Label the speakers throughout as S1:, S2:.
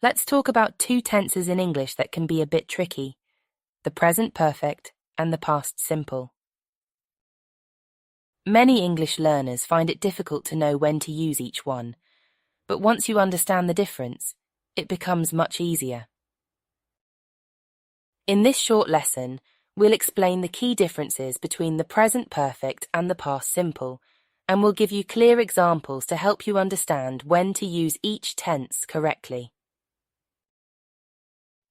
S1: Let's talk about two tenses in English that can be a bit tricky: the present perfect and the past simple. Many English learners find it difficult to know when to use each one, but once you understand the difference, it becomes much easier. In this short lesson, we'll explain the key differences between the present perfect and the past simple, and we'll give you clear examples to help you understand when to use each tense correctly.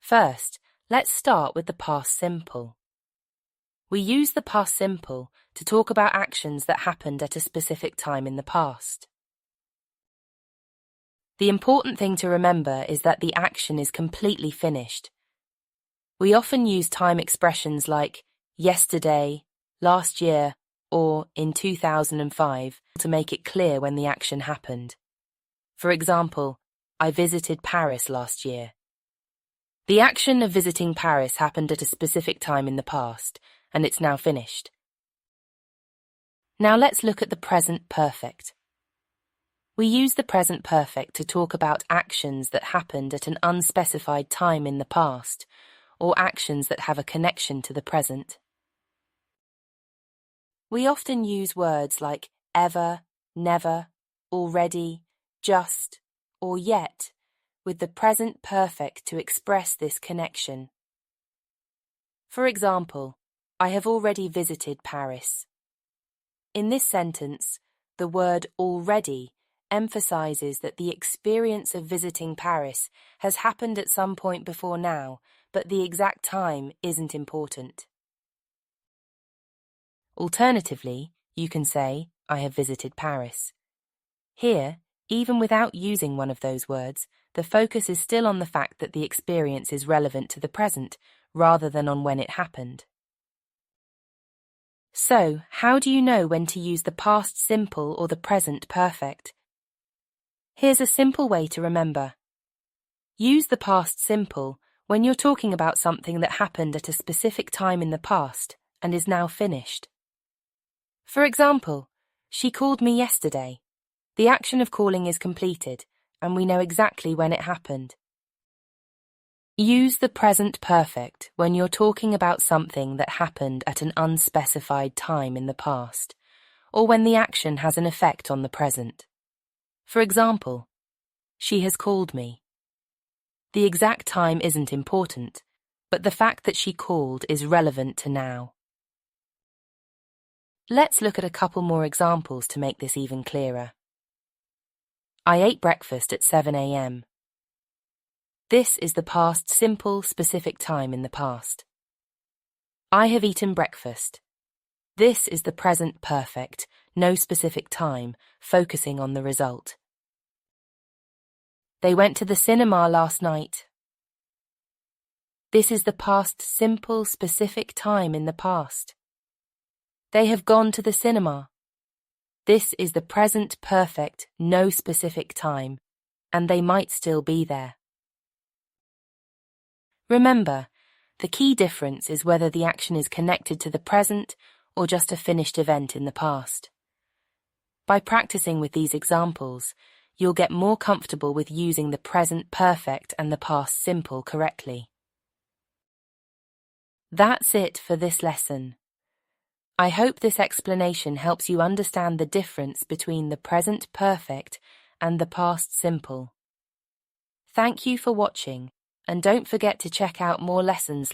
S1: First, let's start with the past simple. We use the past simple to talk about actions that happened at a specific time in the past. The important thing to remember is that the action is completely finished. We often use time expressions like yesterday, last year, or in 2005 to make it clear when the action happened. For example, I visited Paris last year. The action of visiting Paris happened at a specific time in the past, and it's now finished. Now let's look at the present perfect. We use the present perfect to talk about actions that happened at an unspecified time in the past, or actions that have a connection to the present. We often use words like ever, never, already, just, or yet, with the present perfect to express this connection. For example, I have already visited Paris. In this sentence, the word already emphasizes that the experience of visiting Paris has happened at some point before now, but the exact time isn't important. Alternatively, you can say, I have visited Paris. Here, even without using one of those words, the focus is still on the fact that the experience is relevant to the present, rather than on when it happened. So, how do you know when to use the past simple or the present perfect? Here's a simple way to remember. Use the past simple when you're talking about something that happened at a specific time in the past and is now finished. For example, she called me yesterday. The action of calling is completed, and we know exactly when it happened. Use the present perfect when you're talking about something that happened at an unspecified time in the past, or when the action has an effect on the present. For example, she has called me. The exact time isn't important, but the fact that she called is relevant to now. Let's look at a couple more examples to make this even clearer. I ate breakfast at 7 a.m. This is the past simple, specific time in the past. I have eaten breakfast. This is the present perfect, no specific time, focusing on the result. They went to the cinema last night. This is the past simple, specific time in the past. They have gone to the cinema. This is the present perfect, no specific time, and they might still be there. Remember, the key difference is whether the action is connected to the present or just a finished event in the past. By practicing with these examples, you'll get more comfortable with using the present perfect and the past simple correctly. That's it for this lesson. I hope this explanation helps you understand the difference between the present perfect and the past simple. Thank you for watching, and don't forget to check out more lessons